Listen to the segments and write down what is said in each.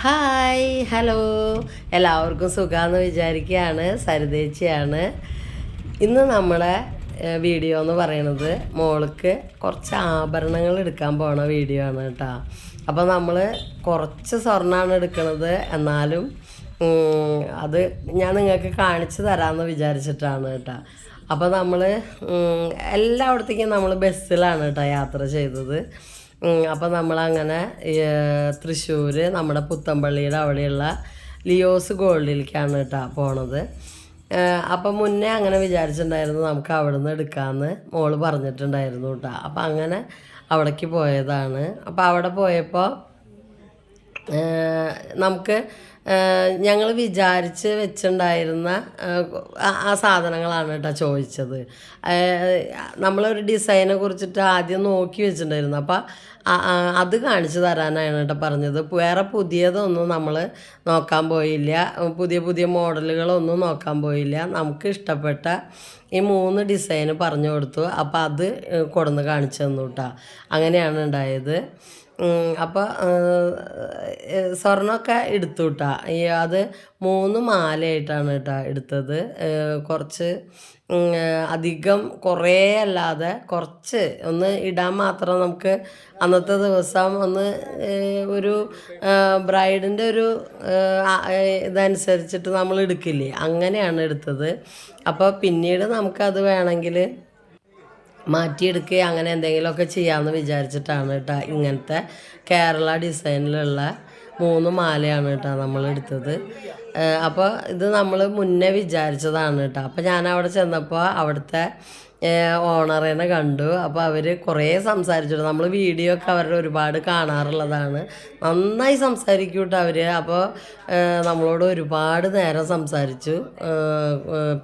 Hi hello എല്ലാവർക്കും സുഖമാണെന്ന് വിചാരിക്കുകയാണ്. സരിതേച്ചിയാണ്. ഇന്ന് നമ്മളെ വീഡിയോ എന്ന് പറയുന്നത് മോൾക്ക് കുറച്ച് ആഭരണങ്ങൾ എടുക്കാൻ പോണ വീഡിയോ ആണ് കേട്ടോ. അപ്പോൾ നമ്മൾ കുറച്ച് സ്വർണ്ണമാണ് എടുക്കുന്നത്, എന്നാലും അത് ഞാൻ നിങ്ങൾക്ക് കാണിച്ചു തരാമെന്ന് വിചാരിച്ചിട്ടാണ് കേട്ടോ. അപ്പോൾ നമ്മൾ എല്ലായിടത്തേക്കും നമ്മൾ ബസ്സിലാണ് കേട്ടോ യാത്ര ചെയ്തത്. അപ്പോൾ നമ്മളങ്ങനെ തൃശ്ശൂർ നമ്മുടെ പുത്തമ്പള്ളിയുടെ അവിടെയുള്ള ലിയോസ് ഗോൾഡിലേക്കാണ് കേട്ടോ പോണത്. അപ്പം മുന്നേ അങ്ങനെ വിചാരിച്ചിട്ടുണ്ടായിരുന്നു നമുക്ക് അവിടെ നിന്ന് എടുക്കാമെന്ന് മോള് പറഞ്ഞിട്ടുണ്ടായിരുന്നു കേട്ടോ. അപ്പം അങ്ങനെ അവിടേക്ക് പോയതാണ്. അപ്പോൾ അവിടെ പോയപ്പോൾ നമുക്ക് ഞങ്ങൾ വിചാരിച്ച് വെച്ചിട്ടുണ്ടായിരുന്ന ആ സാധനങ്ങളാണ് കേട്ടോ ചോദിച്ചത്. നമ്മളൊരു ഡിസൈനെ കുറിച്ചിട്ട് ആദ്യം നോക്കി വെച്ചിട്ടുണ്ടായിരുന്നു. അപ്പോൾ അത് കാണിച്ചു തരാനാണ് കേട്ടോ പറഞ്ഞത്. വേറെ പുതിയതൊന്നും നമ്മൾ നോക്കാൻ പോയില്ല, പുതിയ പുതിയ മോഡലുകളൊന്നും നോക്കാൻ പോയില്ല. നമുക്ക് ഇഷ്ടപ്പെട്ട ഈ 3 ഡിസൈന് പറഞ്ഞു കൊടുത്തു. അപ്പോൾ അത് കൊടുന്ന് കാണിച്ചു തന്നു കേട്ടോ. അങ്ങനെയാണ് ഉണ്ടായത്. അപ്പോൾ സ്വർണ്ണമൊക്കെ എടുത്തു കേട്ടോ. അത് 3 മാലയായിട്ടാണ് കേട്ടോ എടുത്തത്. കുറച്ച് അധികം കുറേ അല്ലാതെ കുറച്ച് ഒന്ന് ഇടാൻ മാത്രം നമുക്ക് അന്നത്തെ ദിവസം ഒന്ന് ഒരു ബ്രൈഡിൻ്റെ ഒരു ഇതനുസരിച്ചിട്ട് നമ്മൾ എടുക്കില്ലേ, അങ്ങനെയാണ് എടുത്തത്. അപ്പോൾ പിന്നീട് നമുക്കത് വേണമെങ്കിൽ മാറ്റിയെടുക്കുക അങ്ങനെ എന്തെങ്കിലുമൊക്കെ ചെയ്യാമെന്ന് വിചാരിച്ചിട്ടാണ് കേട്ടോ ഇങ്ങനത്തെ കേരള ഡിസൈനിലുള്ള 3 മാലയാണ് കേട്ടോ നമ്മൾ എടുത്തത്. അപ്പോൾ ഇത് നമ്മൾ മുന്നേ വിചാരിച്ചതാണ് കേട്ടോ. അപ്പോൾ ഞാൻ അവിടെ ചെന്നപ്പോൾ അവിടുത്തെ ഓണറിനെ കണ്ടു. അപ്പോൾ അവർ കുറേ സംസാരിച്ചിട്ട്, നമ്മൾ വീഡിയോ ഒക്കെ അവരുടെ ഒരുപാട് കാണാറുള്ളതാണ്. നന്നായി സംസാരിക്കും കേട്ടോ അവർ. അപ്പോൾ നമ്മളോട് ഒരുപാട് നേരം സംസാരിച്ചു.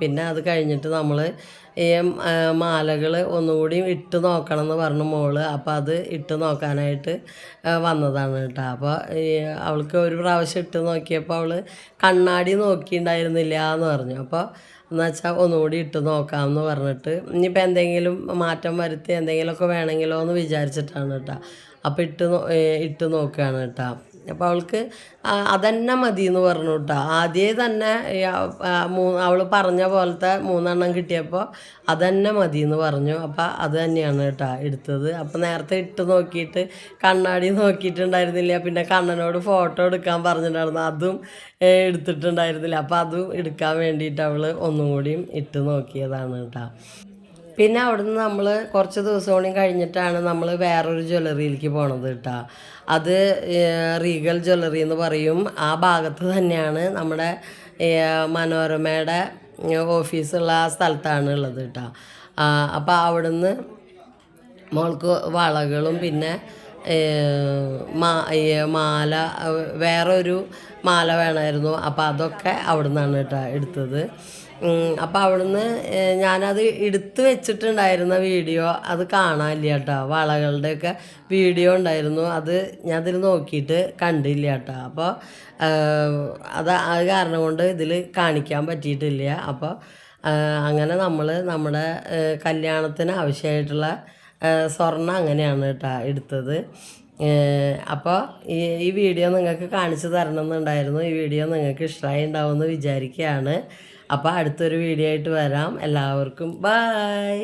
പിന്നെ അത് കഴിഞ്ഞിട്ട് നമ്മൾ ഈ മാലകൾ ഒന്നുകൂടി ഇട്ട് നോക്കണം എന്ന് പറഞ്ഞു മോള്. അപ്പോൾ അത് ഇട്ട് നോക്കാനായിട്ട് വന്നതാണ് കേട്ടോ. അപ്പോൾ അവൾക്ക് ഒരു പ്രാവശ്യം ഇട്ട് നോക്കിയപ്പോൾ അവൾ കണ്ണാടി നോക്കിയിട്ടുണ്ടായിരുന്നില്ല എന്ന് പറഞ്ഞു. അപ്പോൾ എന്നുവെച്ചാൽ ഒന്നുകൂടി ഇട്ട് നോക്കാമെന്ന് പറഞ്ഞിട്ട് ഇനിയിപ്പോൾ എന്തെങ്കിലും മാറ്റം വരുത്തി എന്തെങ്കിലുമൊക്കെ വേണമെങ്കിലോ എന്ന് വിചാരിച്ചിട്ടാണ് കേട്ടോ. അപ്പോൾ ഇട്ട് നോക്കുകയാണ് കേട്ടോ. അപ്പോൾ അവൾക്ക് അതന്നെ മതി എന്ന് പറഞ്ഞു കേട്ടോ. ആദ്യമേ തന്നെ അവൾ പറഞ്ഞ പോലത്തെ 3 കിട്ടിയപ്പോൾ അതന്നെ മതി എന്ന് പറഞ്ഞു. അപ്പോൾ അത് തന്നെയാണ് കേട്ടോ എടുത്തത്. അപ്പോൾ നേരത്തെ ഇട്ട് നോക്കിയിട്ട് കണ്ണാടി നോക്കിയിട്ടുണ്ടായിരുന്നില്ല. പിന്നെ കണ്ണനോട് ഫോട്ടോ എടുക്കാൻ പറഞ്ഞിട്ടുണ്ടായിരുന്നു, അതും എടുത്തിട്ടുണ്ടായിരുന്നില്ല. അപ്പോൾ അതും എടുക്കാൻ വേണ്ടിയിട്ട് അവൾ ഒന്നും കൂടിയും ഇട്ട് നോക്കിയതാണ് കേട്ടോ. പിന്നെ അവിടുന്ന് നമ്മൾ കുറച്ച് ദിവസം കൂടി കഴിഞ്ഞിട്ടാണ് നമ്മൾ വേറൊരു ജ്വല്ലറിയിലേക്ക് പോണത് കേട്ടോ. അത് റീഗൽ ജ്വല്ലറി എന്ന് പറയും. ആ ഭാഗത്ത് തന്നെയാണ് നമ്മുടെ മനോരമയുടെ ഓഫീസുള്ള ആ സ്ഥലത്താണ് ഉള്ളത് കേട്ടോ. അപ്പോൾ അവിടുന്ന് മോൾക്ക് വളകളും പിന്നെ മാല, വേറൊരു മാല വേണമായിരുന്നു. അപ്പോൾ അതൊക്കെ അവിടെ നിന്നാണ് കേട്ടോ എടുത്തത്. അപ്പോൾ അവിടുന്ന് ഞാനത് എടുത്ത് വെച്ചിട്ടുണ്ടായിരുന്ന വീഡിയോ അത് കാണാനില്ല കേട്ടോ. വളകളുടെയൊക്കെ വീഡിയോ ഉണ്ടായിരുന്നു, അത് ഞാനതിൽ നോക്കിയിട്ട് കണ്ടില്ല കേട്ടോ. അപ്പോൾ അത് കാരണം കൊണ്ട് ഇതിൽ കാണിക്കാൻ പറ്റിയിട്ടില്ല. അപ്പോൾ അങ്ങനെ നമ്മൾ നമ്മുടെ കല്യാണത്തിന് ആവശ്യമായിട്ടുള്ള സ്വർണ്ണം അങ്ങനെയാണ് കേട്ടോ എടുത്തത്. അപ്പോൾ ഈ വീഡിയോ നിങ്ങൾക്ക് കാണിച്ചു തരണമെന്നുണ്ടായിരുന്നു. ഈ വീഡിയോ നിങ്ങൾക്ക് ഇഷ്ടമായി ഉണ്ടാവുമെന്ന് വിചാരിക്കുകയാണ്. അപ്പോൾ അടുത്തൊരു വീഡിയോ ആയിട്ട് വരാം. എല്ലാവർക്കും ബൈ.